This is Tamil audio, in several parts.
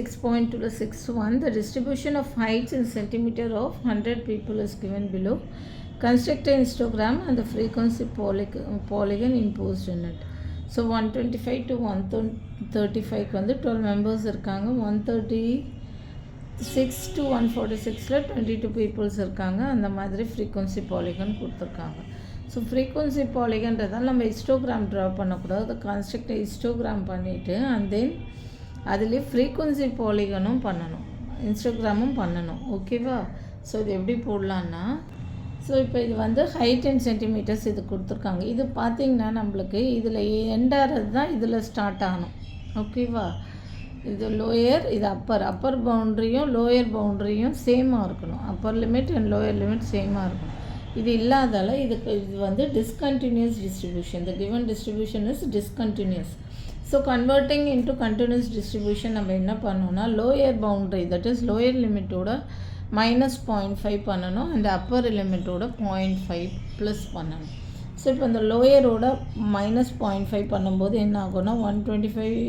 6.261 the distribution of heights in centimeter of 100 people is given below. Construct an histogram and the frequency polygon imposed in it. So 125 to 135 வந்து 12 மெம்பர்ஸ் இருக்காங்க. 136 to 146ல 22 பீப்புள்ஸ் இருக்காங்க. அந்த மாதிரி ஃப்ரீக்வன்சி பாலிகன் கொடுத்துருக்காங்க. ஸோ ஃப்ரீக்வன்சி பாலிகன்றதால் நம்ம ஹிஸ்டோகிராம் ட்ரா பண்ணக்கூடாது. அதை கன்ஸ்ட்ரக்ட் ஹிஸ்டோகிராம் பண்ணிவிட்டு அண்ட் தென் அதுலேயே ஃப்ரீக்வன்சி பாலிகனும் பண்ணணும், இன்ஸ்டாகிராமும் பண்ணணும். ஓகேவா? ஸோ இது எப்படி போடலான்னா, ஸோ இப்போ இது வந்து ஹைட் இன் சென்டிமீட்டர்ஸ் இது கொடுத்துருக்காங்க. இது பார்த்திங்கன்னா நம்மளுக்கு இதில் எண்டாகிறது தான் இதில் ஸ்டார்ட் ஆகணும். ஓகேவா? இது லோயர், இது அப்பர் பவுண்ட்ரியும் லோயர் பவுண்ட்ரியும் சேமாக இருக்கணும். Upper limit and lower limit சேமாக இருக்கணும். இது இல்லாதால இது வந்து discontinuous distribution. The given distribution is discontinuous. So converting into continuous distribution நம்ம என்ன பண்ணோன்னா, lower boundary that is lower லிமிட்டோட -0.5 பண்ணணும் அண்ட் அப்பர் லிமிட்டோட 0.5 ப்ளஸ் பண்ணணும். ஸோ இப்போ இந்த லோயரோட -0.5 பண்ணும்போது என்ன ஆகும்னா 125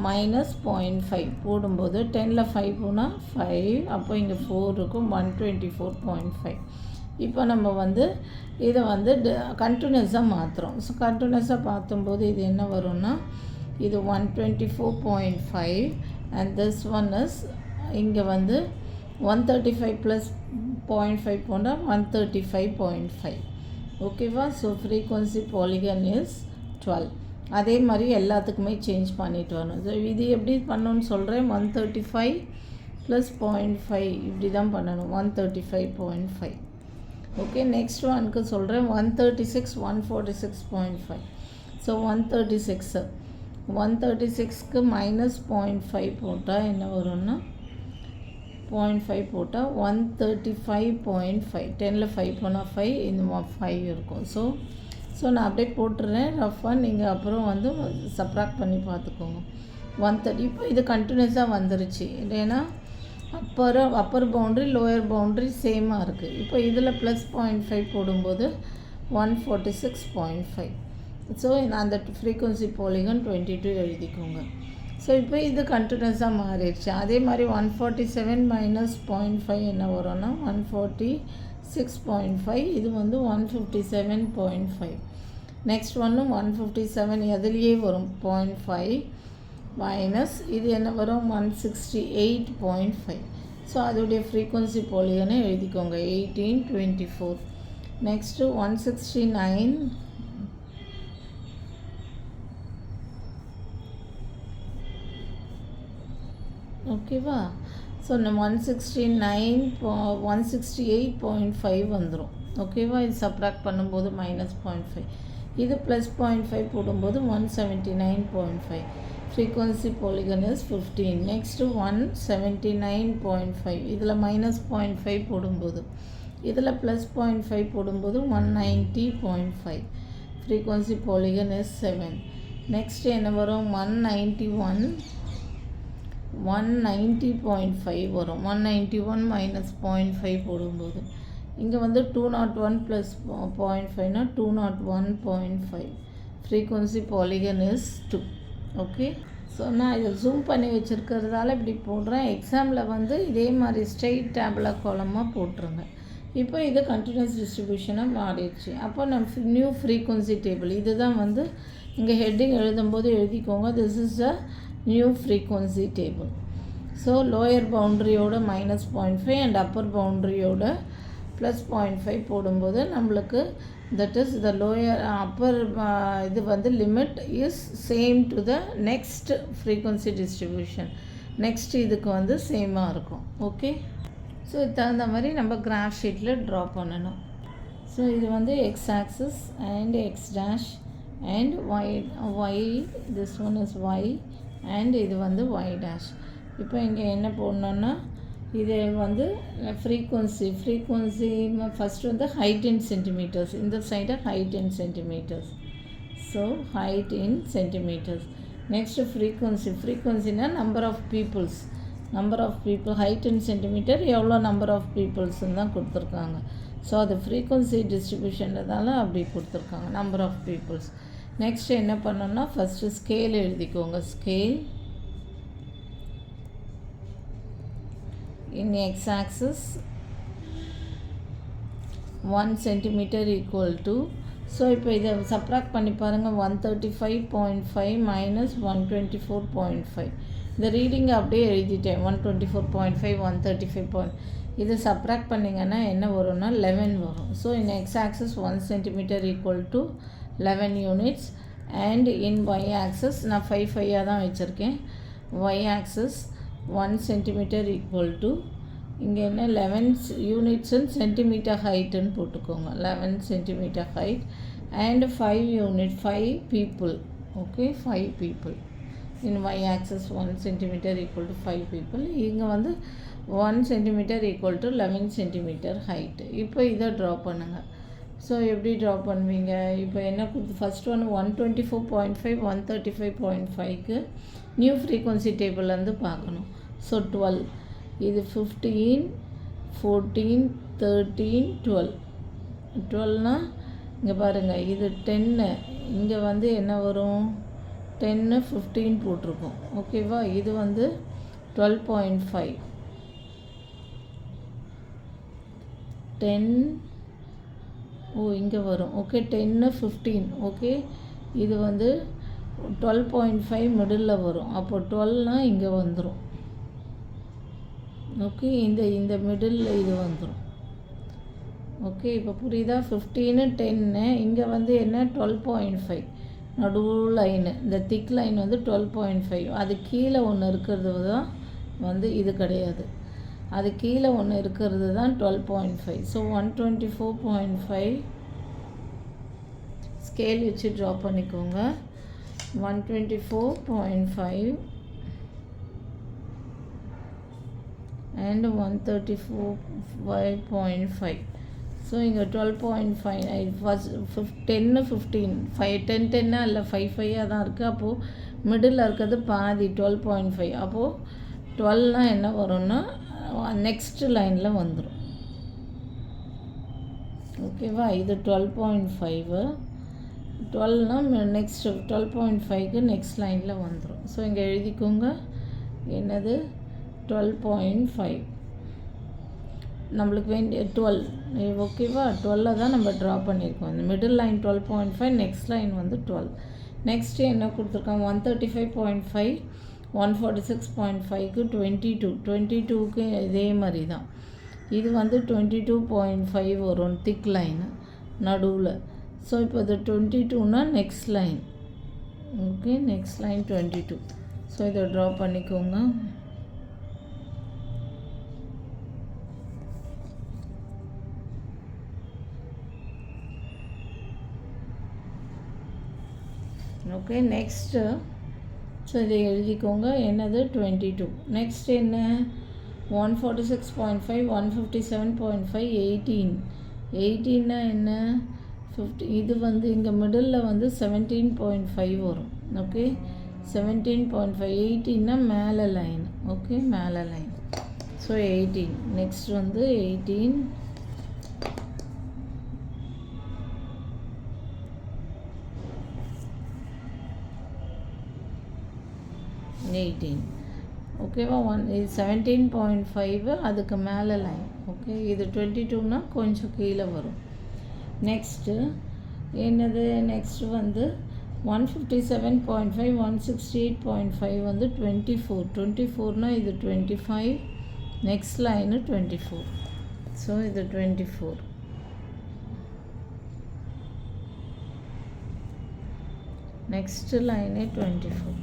-0.5 போடும்போது 10ல் 5 போனால் 5, அப்போ இங்கே 4 இருக்கும், 124.5. இப்போ நம்ம வந்து இதை வந்து கண்டினியூஸாக மாற்றுறோம். ஸோ கண்டினியூஸாக பார்த்தும்போது இது என்ன வரும்னா, இது 124.5 அண்ட் திஸ் ஒன் இஸ் இங்கே வந்து 135 ப்ளஸ் 0.5 போனால் 135.5. ஓகேவா? So frequency polygon is 12. அதே மாதிரி எல்லாத்துக்குமே சேஞ்ச் பண்ணிட்டு வரணும். ஸோ இது எப்படி பண்ணணும்னு சொல்கிறேன். 135 ப்ளஸ் 0.5 இப்படி தான் பண்ணணும். 135.5. ஓகே, நெக்ஸ்ட் ஒனுக்கு சொல்கிறேன். 136 146.5. ஸோ 136க்கு -0.5 போட்டால் என்ன வரும்னா 0.5 போட்டால் 135.5. 10ல் 5 போனால் 5, இந்த 5 இருக்கும். ஸோ நான் அப்படியே போட்டுறேன் ரஃபாக. நீங்கள் அப்புறம் வந்து சப்ராக்ட் பண்ணி பார்த்துக்கோங்க. 130. இப்போ இது கண்டினியூஸாக வந்துருச்சு. ஏன்னா அப்பர் பவுண்ட்ரி லோயர் பவுண்ட்ரி சேமாக இருக்குது. இப்போ இதில் ப்ளஸ் 0.5 போடும்போது 146.5. ஸோ அந்த ஃப்ரீக்வன்சி பாலிகன் 22 எழுதிக்கோங்க. ஸோ இப்போ இது கண்டினியூஸாக மாறிடுச்சு. அதே மாதிரி 147 -0.5 என்ன வரும்னா 146.5. இது வந்து 157.5. நெக்ஸ்ட் ஒன்றும் 157 எதுலேயே வரும் 0.5 மைனஸ் இது என்ன வரும் 168.5. ஸோ அதோடைய ஃப்ரீக்வன்சி பாலிகனை எழுதிக்கோங்க 1824. நெக்ஸ்ட்டு 169. ஓகேவா? ஸோ நம்ம 168.5 வந்துடும். ஓகேவா? இது சப்ராக்ட் பண்ணும்போது -0.5, இது ப்ளஸ் 0.5 போடும்போது 179.5. frequency polygon is 15. next 179.5. இதில் -0.5 போடும்போது, இதில் +0.5 போடும்போது 190.5. frequency polygon is 7. next என்ன வரும் 190.5 வரும். 191 -0.5 போடும்போது இங்கே வந்து 201 + 0.5னா 201.5. frequency polygon is 2. Okay. So நான் இதை ஜூம் பண்ணி வச்சுருக்கிறதால இப்படி போடுறேன். எக்ஸாமில் வந்து இதே மாதிரி ஸ்ட்ரெயிட் டேபிளாக காலமாக போட்டுருங்க. இப்போ இது கண்டினியூஸ் டிஸ்ட்ரிபியூஷனாக மாறிடுச்சு. அப்போ நம்ம நியூ ஃப்ரீக்வன்சி டேபிள் இது தான் வந்து இங்கே ஹெட்டிங் எழுதும்போது எழுதிக்கோங்க. This is a new frequency table. So lower பவுண்ட்ரியோட -0.5 அண்ட் அப்பர் பவுண்ட்ரியோட +0.5 போடும்போது நம்மளுக்கு that is the lower upper இது வந்து limit is same to the next frequency distribution. Next இதுக்கு வந்து சேமாக இருக்கும். ஓகே. ஸோ இது தகுந்த மாதிரி நம்ம கிராஃப் ஷீட்டில் ட்ரா பண்ணணும். ஸோ இது வந்து X axis and X dash and Y this one is Y and இது வந்து ஒய் டேஷ். இப்போ இங்கே என்ன போடணுன்னா இது வந்து ஃப்ரீக்வன்சி ஃபஸ்ட்டு வந்து ஹைட் இன் சென்டிமீட்டர்ஸ், இந்த side height in centimetres. So height in centimetres. Next ஃப்ரீக்வன்சினா number of peoples, height in centimetre எவ்வளோ நம்பர் ஆஃப் பீப்புள்ஸ்ன்னு தான் கொடுத்துருக்காங்க. ஸோ அது ஃப்ரீக்வன்சி டிஸ்ட்ரிபியூஷன்றதால அப்படி கொடுத்துருக்காங்க நம்பர் ஆஃப் பீப்புள்ஸ். நெக்ஸ்ட் என்ன பண்ணணும்னா ஃபஸ்ட்டு ஸ்கேல் எழுதிக்கோங்க. Scale in x-axis 1 centimeter equal to, so இப்போ இதை சப்ராக்ட் பண்ணி பாருங்கள். 135.5 minus 124.5. இந்த ரீடிங்கை அப்படியே எழுதிட்டேன். 124.5 135. இதை சப்ராக்ட் பண்ணிங்கன்னா என்ன வரும்னா 11 வரும். So in X access 1 centimeter equal to 11 units and in y axis நான் 5 தான் வச்சுருக்கேன். y axis 1 centimeter equal to இங்கே என்ன 11 units in centimeter height-ன்னு போட்டுக்கோங்க. 11 centimeter height and 5 unit 5 people. Okay, 5 people in y axis 1 centimeter equal to 5 people. இங்கே வந்து 1 centimeter equal to 11 centimeter height. இப்போ இதை ட்ரா பண்ணுங்கள். ஸோ எப்படி ட்ரா பண்ணுவீங்க? இப்போ என்ன கொடுத்து ஃபஸ்ட் ஒன்று 124.5 135.5க்கு நியூ ஃப்ரீக்வன்சி டேபிள்லேருந்து பார்க்கணும். ஸோ 12, இது 15 14 13 12. 12னால் இங்கே பாருங்கள், இது 10, இங்கே வந்து என்ன வரும் 10 15 போட்டிருக்கோம். ஓகேவா? இது வந்து 12.5 10 இங்கே வரும். ஓகே, 10 15. ஓகே, இது வந்து 12.5 மிடில் வரும். அப்போ 12னால் இங்கே வந்துடும். ஓகே, இந்த மிடில் இது வந்துடும். ஓகே, இப்போ புரியுதா? 15 10 இங்கே வந்து என்ன 12.5 நடு லைனு, இந்த திக் லைன் வந்து 12.5. அது கீழே ஒன்று இருக்கிறது தான் வந்து இது கிடையாது. அது கீழே ஒன்று இருக்கிறது தான் 12.5. ஸோ 124.5 ஸ்கேல் வச்சு ட்ரா பண்ணிக்கோங்க. 124.5 and 135.5. ஸோ இங்கே 12.5 ஃபஸ்ட் 10 15 5 10 10 இல்லை 5 5 தான் இருக்குது. அப்போது மிடில் இருக்கிறது பாதி 12.5. அப்போது 12னால் என்ன வரும்னா நெக்ஸ்ட் லைனில் வந்துடும். ஓகேவா? இது 12.5 12னால் நெக்ஸ்ட் 12.5க்கு நெக்ஸ்ட் லைனில் வந்துடும். ஸோ இங்கே எழுதிக்கோங்க. என்னது 12.5 நம்மளுக்கு வேண்டிய 12. ஓகேவா? 12 தான் நம்ம ட்ரா பண்ணியிருக்கோம். இந்த மிடில் லைன் 12.5, நெக்ஸ்ட் லைன் வந்து 12. நெக்ஸ்ட்டு என்ன கொடுத்துருக்காங்க? 135.5 146.5க்கு 22க்கு இதே மாதிரி தான். இது வந்து 22.5 வரும் திக் லைனு நடுவில். ஸோ இப்போ இது 22னால் next line. Okay, next line 22. So இதை ட்ரா பண்ணிக்கோங்க. ஓகே, நெக்ஸ்ட்டு ஸோ இதை எழுதிக்கோங்க. என்னது 22. நெக்ஸ்ட் என்ன 146.5 157.5 18. 18னா என்ன 50. இது வந்து இங்கே மிடில் வந்து 17.5 வரும். ஓகே, 17.5 18னா மேலே லைன். ஓகே, மேலே லைன். ஸோ 18. நெக்ஸ்ட் வந்து 18 18. ஓகேவா? இது 17.5 அதுக்கு மேலே லைன். ஓகே, இது 22னா கொஞ்சம் கீழே வரும். நெக்ஸ்ட்டு என்னது? நெக்ஸ்ட்டு வந்து 157.5 168.5 வந்து 24. 24னால் இது 25. Next line 24. ஸோ இது 24. நெக்ஸ்ட்டு லைனே 24.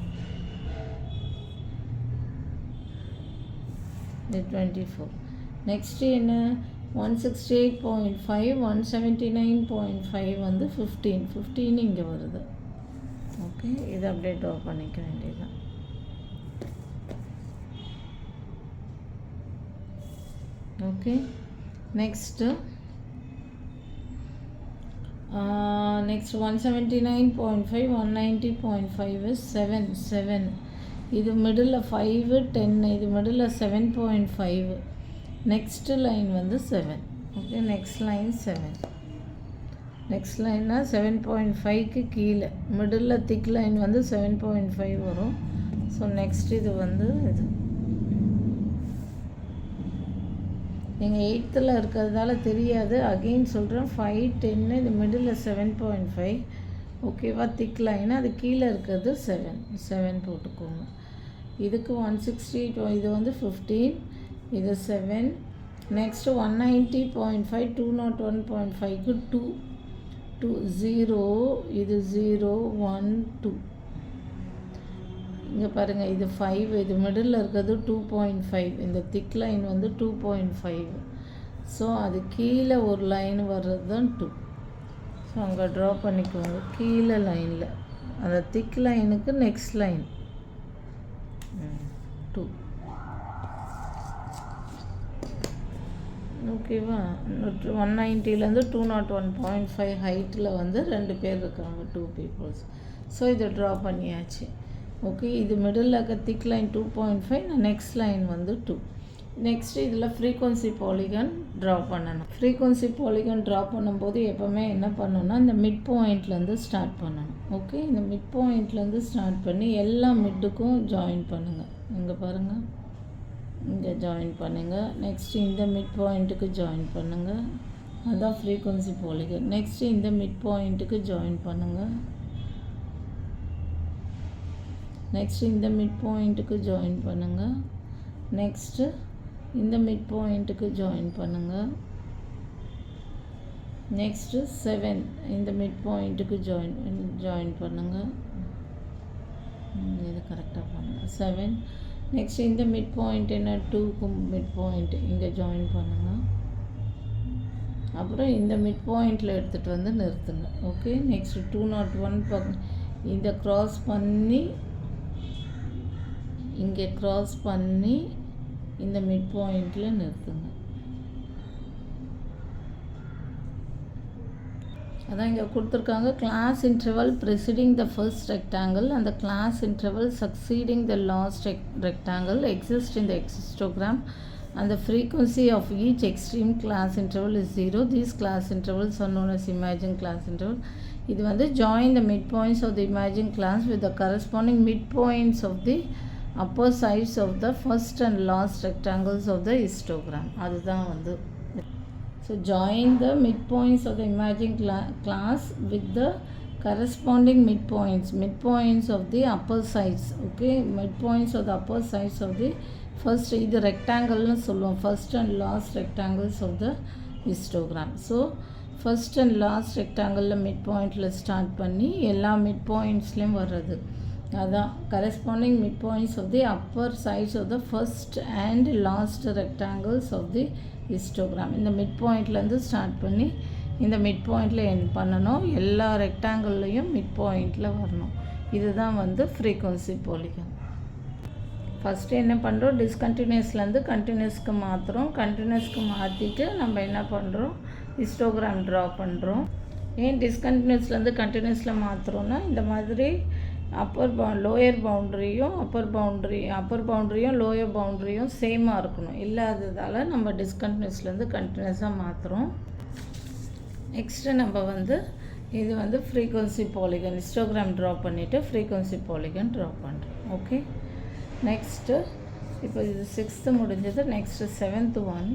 இது 24. நெக்ஸ்ட்டு என்ன 168.5 179.5 வந்து 15. 15 இங்கே வருது. ஓகே, இதை அப்படியே ட்ரா பண்ணிக்க வேண்டியதுதான். Okay, next 179.5 190.5 7. இது மிடில் 5 10. இது மிடில் 7.5. நெக்ஸ்ட்டு லைன் வந்து 7. Okay, next line 7. நெக்ஸ்ட் லைன்னா 7.5க்கு கீழே மிடில் திக் லைன் வந்து 7.5 வரும். ஸோ நெக்ஸ்ட் இது வந்து இது நீங்கள் 8th இருக்கிறதால தெரியாது. அகெயின் சொல்கிறேன், 5, 10 இது மிடில் 7.5. ஓகேவா? திக் லைன் அது கீழே இருக்கிறது 7 போட்டுக்கோங்க. இதுக்கு 160 இது வந்து 15, இது 7. நெக்ஸ்ட்டு 190.5 201.5க்கு 2 0 இது 0 1 2. இங்கே பாருங்கள், இது 5, இது மிடில் இருக்கிறது 2.5. இந்த திக் லைன் வந்து 2.5. ஸோ அது கீழே ஒரு லைன் வர்றது தான் 2. ஸோ அங்கே ட்ரா பண்ணிக்கோங்க கீழே லைனில், அந்த திக் லைனுக்கு நெக்ஸ்ட் லைன் 2. ஓகேவா? 190லேருந்து 201.5 ஹைட்டில் வந்து 2 பேர் இருக்காங்க, 2 பீப்புள்ஸ். ஸோ இதை ட்ரா பண்ணியாச்சு. ஓகே, இது மிடில் இருக்க திக் லைன் 2.5, நெக்ஸ்ட் லைன் வந்து 2. நெக்ஸ்ட்டு இதில் ஃப்ரீக்வன்சி பாலிகன் ட்ரா பண்ணணும். ஃப்ரீக்வன்சி பாலிகன் ட்ரா பண்ணும்போது எப்போவுமே என்ன பண்ணணும்னா இந்த மிட் பாயிண்ட்லேருந்து ஸ்டார்ட் பண்ணணும். ஓகே, இந்த மிட் பாயிண்ட்லேருந்து ஸ்டார்ட் பண்ணி எல்லா மிட்டுக்கும் ஜாயின் பண்ணுங்கள். இங்கே பாருங்கள், இங்கே ஜாயின் பண்ணுங்கள். நெக்ஸ்ட்டு இந்த மிட் பாயிண்ட்டுக்கு ஜாயின் பண்ணுங்கள். அதுதான் ஃப்ரீக்வன்சி பாலிகன். நெக்ஸ்ட்டு இந்த மிட் பாயிண்ட்டுக்கு ஜாயின் பண்ணுங்கள். நெக்ஸ்ட்டு இந்த மிட் பாயிண்ட்டுக்கு ஜாயின் பண்ணுங்கள். நெக்ஸ்ட்டு இந்த மிட் பாயிண்ட்டுக்கு ஜாயின் பண்ணுங்கள். நெக்ஸ்ட்டு 7 இந்த மிட் பாயிண்ட்டுக்கு ஜாயின் பண்ணுங்கள். இது கரெக்டாக பண்ணுங்கள். 7 நெக்ஸ்ட்டு இந்த மிட் பாயிண்ட் என்ன 2க்கு மிட் பாயிண்ட் இங்கே ஜாயின் பண்ணுங்கள். அப்புறம் இந்த மிட் பாயிண்டில் எடுத்துகிட்டு வந்து நிறுத்துங்க. ஓகே, நெக்ஸ்ட்டு 201 இந்த க்ராஸ் பண்ணி இங்கே க்ராஸ் பண்ணி இந்த மிட் பாயிண்டில் நிறுத்துங்க. அதான் இங்கே கொடுத்துருக்காங்க, class interval preceding the first rectangle and the class interval succeeding the last rectangle exist in the histogram and the frequency of each extreme class interval is 0. These class intervals are known as imagined class interval. இது வந்து join the midpoints of the imagined class with the corresponding midpoints of the upper sides of the first and last rectangles of the histogram. அதுதான் வந்து so join the midpoints of the imagined class with the corresponding midpoints of the upper sides. Okay, midpoints of the upper sides of the first இது rectangle சொல்லுவோம், first and last rectangles of the histogram. So first and last rectangle midpointல ஸ்டார்ட் பண்ணி எல்லா midpointsலையும் வர்றது அதான் corresponding midpoints of the upper sides of the first and last rectangles of the histogram. இந்த midpointலேருந்து ஸ்டார்ட் பண்ணி இந்த midpointல எண்ட் பண்ணணும். எல்லா ரெக்டாங்கிள்லையும் midpointல வரணும். இதுதான் வந்து ஃப்ரீக்வன்சி பாலிகன். ஃபஸ்ட்டு என்ன பண்ணுறோம், டிஸ்கண்டினியூஸ்லேருந்து கண்டினியூஸ்க்கு மாற்றுறோம். கண்டினியூஸ்க்கு மாற்றிட்டு நம்ம என்ன பண்ணுறோம், ஹிஸ்டோகிராம் ட்ரா பண்ணுறோம். ஏன் டிஸ்கண்டினியூஸ்லேருந்து கண்டினியூஸில் மாற்றுறோன்னா இந்த மாதிரி லோயர் பவுண்ட்ரியும் அப்பர் பவுண்ட்ரியும் லோயர் பவுண்ட்ரியும் சேமாக இருக்கணும். இல்லாததால் நம்ம டிஸ்கண்டினியூஸ்லேருந்து கண்டினியூஸாக மாற்றுறோம். நெக்ஸ்ட்டு நம்ம வந்து இது வந்து ஃப்ரீக்வன்சி பாலிகன் ஹிஸ்டோகிராம் ட்ரா பண்ணிவிட்டு ஃப்ரீக்வன்சி பாலிகன் ட்ரா பண்ணுறோம். ஓகே, நெக்ஸ்ட்டு இப்போ இது 6th முடிஞ்சது. Next 7th one